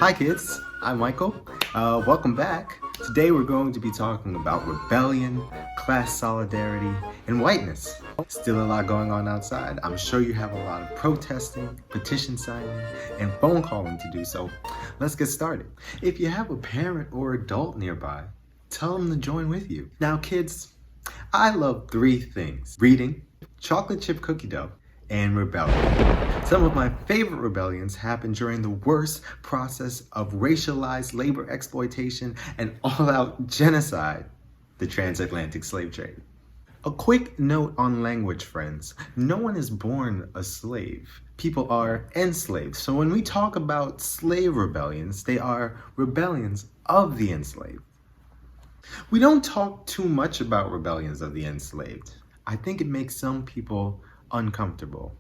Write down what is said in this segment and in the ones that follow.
Hi kids, I'm Michael. Welcome back. Today we're going to be talking about rebellion, class solidarity, and whiteness. Still a lot going on outside. I'm sure you have a lot of protesting, petition signing, and phone calling to do, so let's get started. If you have a parent or adult nearby, tell them to join with you. Now kids, I love three things: reading, chocolate chip cookie dough, and rebellion. Some of my favorite rebellions happened during the worst process of racialized labor exploitation and all-out genocide, the transatlantic slave trade. A quick note on language, friends. No one is born a slave. People are enslaved. So when we talk about slave rebellions, they are rebellions of the enslaved. We don't talk too much about rebellions of the enslaved. I think it makes some people uncomfortable.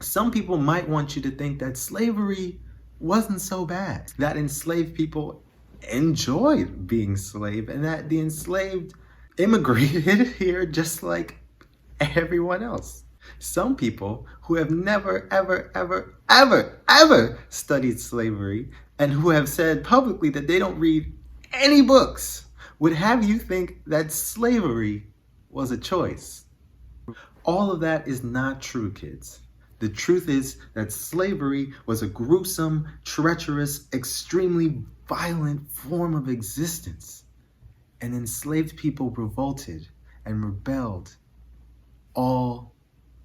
Some people might want you to think that slavery wasn't so bad, that enslaved people enjoyed being enslaved, and that the enslaved immigrated here just like everyone else. Some people who have never, ever studied slavery and who have said publicly that they don't read any books would have you think that slavery was a choice. All of that is not true, kids. The truth is that slavery was a gruesome, treacherous, extremely violent form of existence. And enslaved people revolted and rebelled all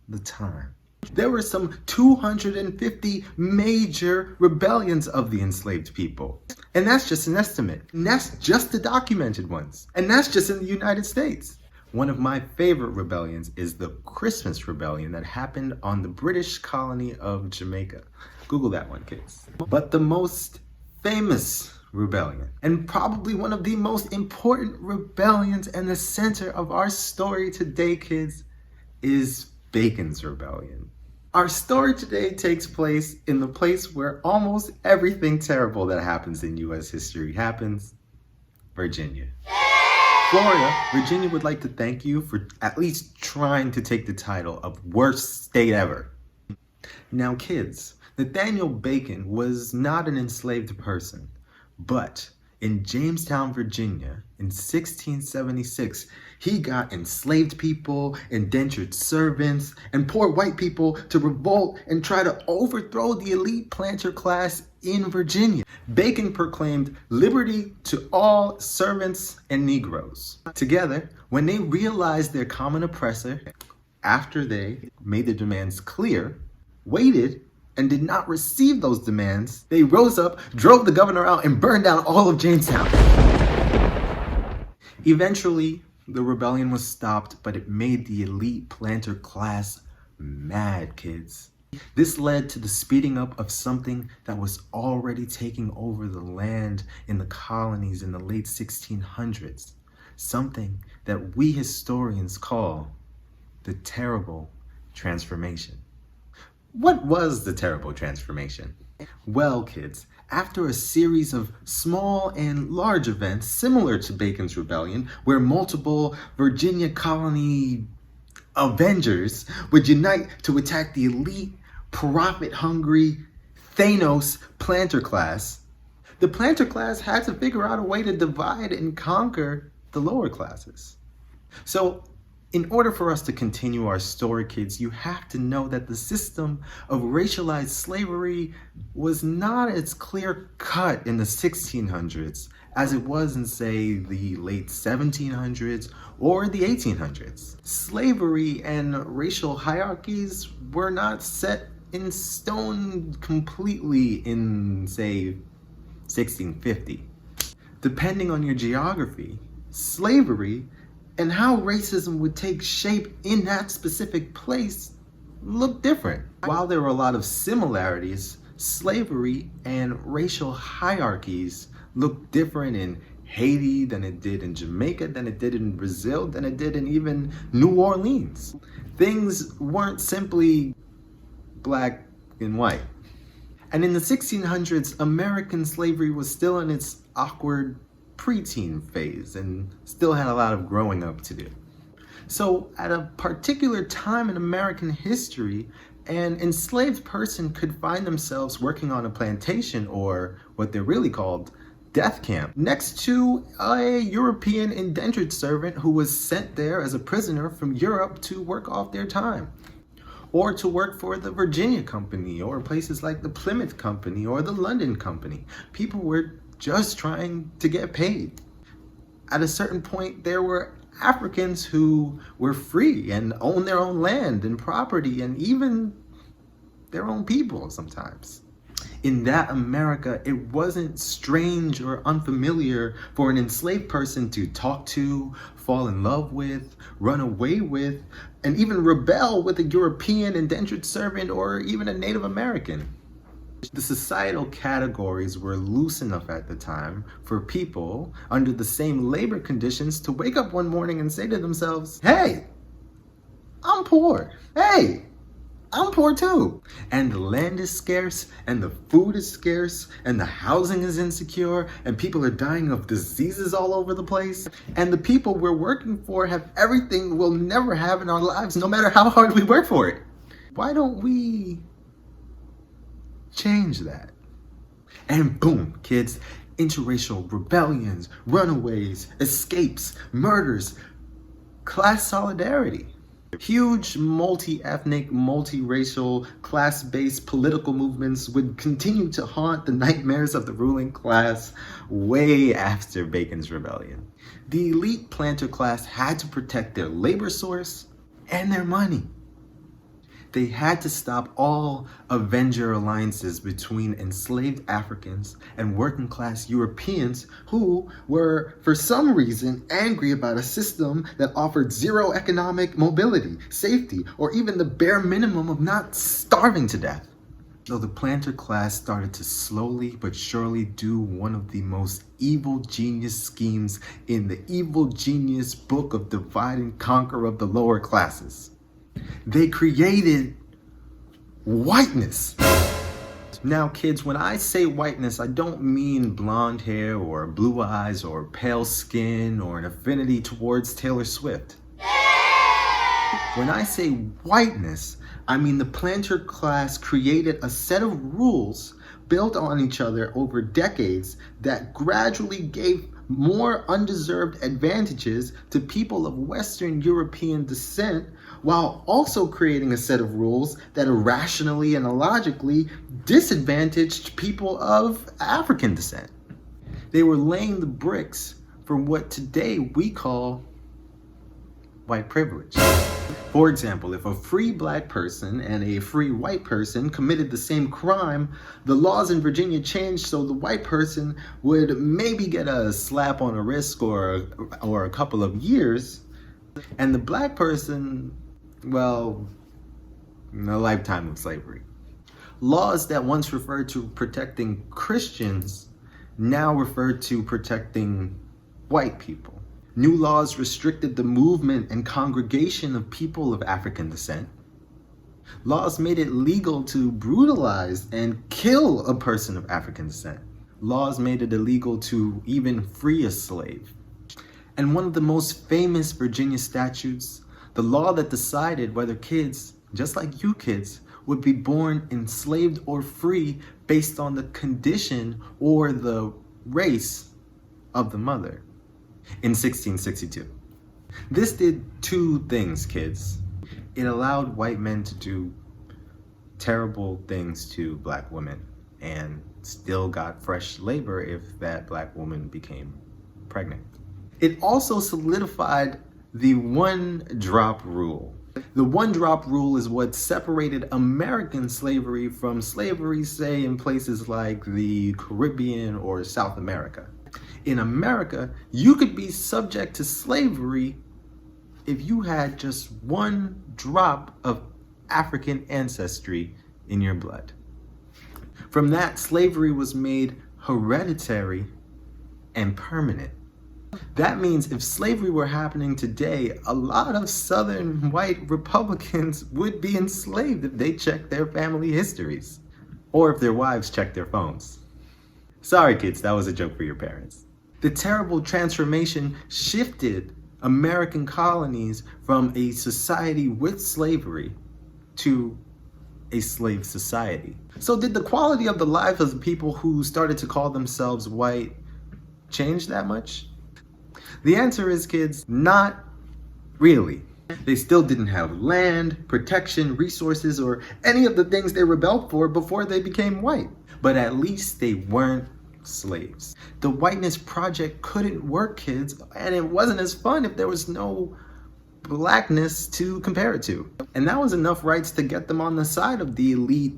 the time. There were some 250 major rebellions of the enslaved people. And that's just an estimate. And that's just the documented ones. And that's just in the United States. One of my favorite rebellions is the Christmas Rebellion that happened on the British colony of Jamaica. Google that one, kids. But the most famous rebellion, and probably one of the most important rebellions and the center of our story today, kids, is Bacon's Rebellion. Our story today takes place in the place where almost everything terrible that happens in U.S. history happens, Virginia. Florida, Virginia would like to thank you for at least trying to take the title of worst state ever. Now kids, Nathaniel Bacon was not an enslaved person, but in Jamestown, Virginia, in 1676, he got enslaved people, indentured servants, and poor white people to revolt and try to overthrow the elite planter class in Virginia. Bacon proclaimed liberty to all servants and Negroes. Together, when they realized their common oppressor, after they made their demands clear, waited, and did not receive those demands, they rose up, drove the governor out, and burned down all of Jamestown. Eventually, the rebellion was stopped, but it made the elite planter class mad, kids. This led to the speeding up of something that was already taking over the land in the colonies in the late 1600s. Something that we historians call the Terrible Transformation. What was the Terrible Transformation? Well, kids, after a series of small and large events similar to Bacon's Rebellion, where multiple Virginia colony Avengers would unite to attack the elite, profit-hungry Thanos planter class, the planter class had to figure out a way to divide and conquer the lower classes. So, in order for us to continue our story, kids, you have to know that the system of racialized slavery was not as clear-cut in the 1600s as it was in, say, the late 1700s or the 1800s. Slavery and racial hierarchies were not set in stone completely in, say, 1650. Depending on your geography, slavery and how racism would take shape in that specific place look different. While there were a lot of similarities, slavery and racial hierarchies look different in Haiti than it did in Jamaica, than it did in Brazil, than it did in even New Orleans. Things weren't simply black and white. And in the 1600s, American slavery was still in its awkward preteen phase and still had a lot of growing up to do. So at a particular time in American history, An enslaved person could find themselves working on a plantation, or what they're really called, death camp, next to a European indentured servant who was sent there as a prisoner from Europe to work off their time, or to work for the Virginia Company, or places like the Plymouth Company or the London Company. People were just trying to get paid. At a certain point, there were Africans who were free and owned their own land and property and even their own people sometimes. In that America, it wasn't strange or unfamiliar for an enslaved person to talk to, fall in love with, run away with, and even rebel with a European indentured servant or even a Native American. The societal categories were loose enough at the time for people under the same labor conditions to wake up one morning and say to themselves, "Hey, I'm poor. Hey, I'm poor too." And the land is scarce, and the food is scarce, and the housing is insecure, and people are dying of diseases all over the place. And the people we're working for have everything we'll never have in our lives, no matter how hard we work for it. Why don't we change that? And boom, kids, interracial rebellions, runaways, escapes, murders, class solidarity. Huge multi-ethnic, multi-racial, class-based political movements would continue to haunt the nightmares of the ruling class way after Bacon's Rebellion. The elite planter class had to protect their labor source and their money. They had to stop all Avenger alliances between enslaved Africans and working class Europeans who were, for some reason, angry about a system that offered zero economic mobility, safety, or even the bare minimum of not starving to death. So the planter class started to slowly but surely do one of the most evil genius schemes in the evil genius book of divide and conquer of the lower classes. They created whiteness. Now, kids, when I say whiteness, I don't mean blonde hair or blue eyes or pale skin or an affinity towards Taylor Swift. When I say whiteness, I mean the planter class created a set of rules built on each other over decades that gradually gave more undeserved advantages to people of Western European descent, while also creating a set of rules that irrationally and illogically disadvantaged people of African descent. They were laying the bricks for what today we call white privilege. For example, if a free black person and a free white person committed the same crime, the laws in Virginia changed so the white person would maybe get a slap on the wrist or a couple of years, and the black person, well, a lifetime of slavery. Laws that once referred to protecting Christians now refer to protecting white people. New laws restricted the movement and congregation of people of African descent. Laws made it legal to brutalize and kill a person of African descent. Laws made it illegal to even free a slave. And one of the most famous Virginia statutes, the law that decided whether kids, just like you kids, would be born enslaved or free based on the condition or the race of the mother. In 1662. This did two things, kids. It allowed white men to do terrible things to black women and still got fresh labor if that black woman became pregnant. It also solidified the one-drop rule. The one-drop rule is what separated American slavery from slavery, say, in places like the Caribbean or South America. In America, you could be subject to slavery if you had just one drop of African ancestry in your blood. From that, slavery was made hereditary and permanent. That means if slavery were happening today, a lot of Southern white Republicans would be enslaved if they checked their family histories, or if their wives checked their phones. Sorry, kids, that was a joke for your parents. The terrible transformation shifted American colonies from a society with slavery to a slave society. So did the quality of the life of the people who started to call themselves white change that much? The answer is, kids, not really. They still didn't have land, protection, resources, or any of the things they rebelled for before they became white. But at least they weren't slaves. The Whiteness Project couldn't work, kids, and it wasn't as fun if there was no blackness to compare it to. And that was enough rights to get them on the side of the elite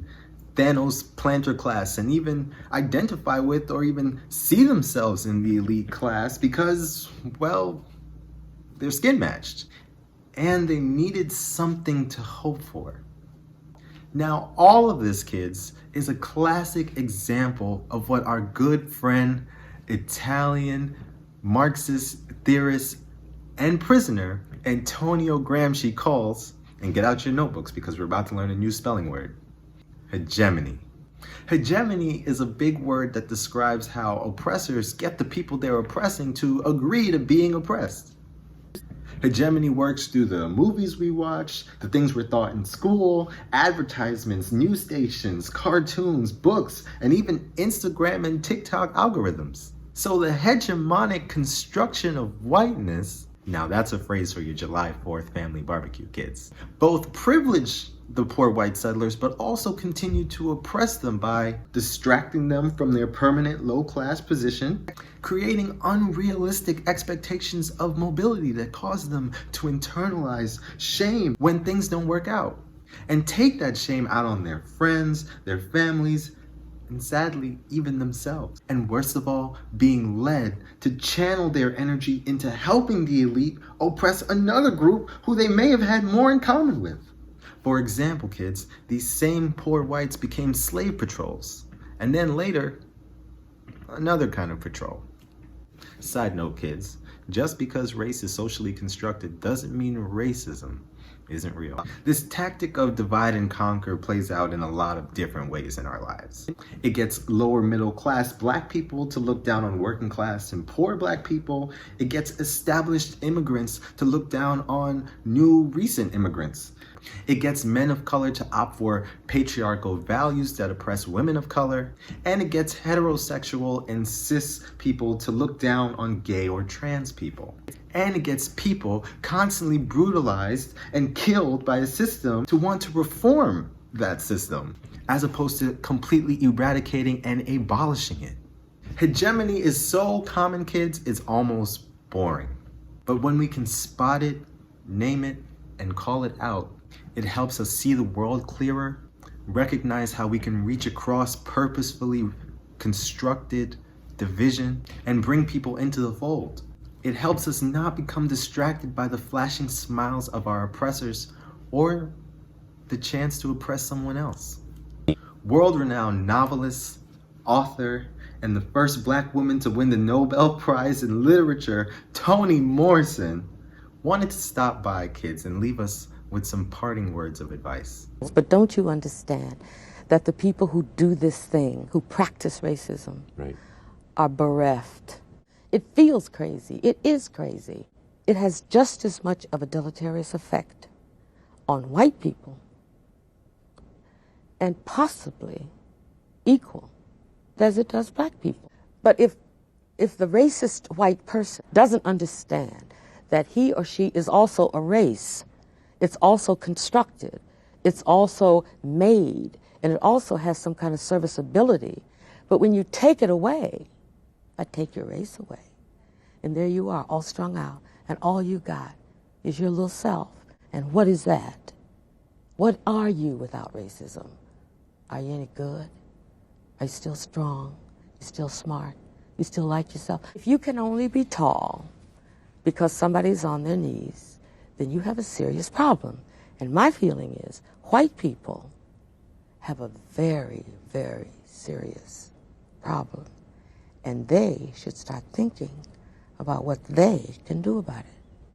Thanos planter class and even identify with or even see themselves in the elite class because, well, they're skin matched. And they needed something to hope for. Now, all of this, kids, is a classic example of what our good friend, Italian Marxist theorist and prisoner Antonio Gramsci calls, and get out your notebooks because we're about to learn a new spelling word, hegemony. Hegemony is a big word that describes how oppressors get the people they're oppressing to agree to being oppressed. Hegemony works through the movies we watch, the things we're taught in school, advertisements, news stations, cartoons, books, and even Instagram and TikTok algorithms. So the hegemonic construction of whiteness, now that's a phrase for your July 4th family barbecue, kids, both privilege the poor white settlers, but also continue to oppress them by distracting them from their permanent low-class position, creating unrealistic expectations of mobility that cause them to internalize shame when things don't work out, and take that shame out on their friends, their families, and sadly, even themselves. And worst of all, being led to channel their energy into helping the elite oppress another group who they may have had more in common with. For example, kids, these same poor whites became slave patrols, and then later, another kind of patrol. Side note, kids, just because race is socially constructed doesn't mean racism isn't real. This tactic of divide and conquer plays out in a lot of different ways in our lives. It gets lower middle class black people to look down on working class and poor black people. It gets established immigrants to look down on new recent immigrants. It gets men of color to opt for patriarchal values that oppress women of color, and it gets heterosexual and cis people to look down on gay or trans people. And it gets people constantly brutalized and killed by a system to want to reform that system, as opposed to completely eradicating and abolishing it. Hegemony is so common, kids, it's almost boring. But when we can spot it, name it, and call it out, it helps us see the world clearer, recognize how we can reach across purposefully constructed division, and bring people into the fold. It helps us not become distracted by the flashing smiles of our oppressors or the chance to oppress someone else. World-renowned novelist, author, and the first black woman to win the Nobel Prize in Literature, Toni Morrison, wanted to stop by, kids, and leave us with some parting words of advice. But don't you understand that the people who do this thing, who practice racism, are bereft? It feels crazy. It is crazy. It has just as much of a deleterious effect on white people and possibly equal as it does black people. But if the racist white person doesn't understand that he or she is also a race, it's also constructed, it's also made, and it also has some kind of serviceability. But when you take it away, I take your race away. And there you are, all strung out, and all you got is your little self. And what is that? What are you without racism? Are you any good? Are you still strong? You still smart? You still like yourself? If you can only be tall because somebody's on their knees, then you have a serious problem. And my feeling is white people have a very, very serious problem. And they should start thinking about what they can do about it.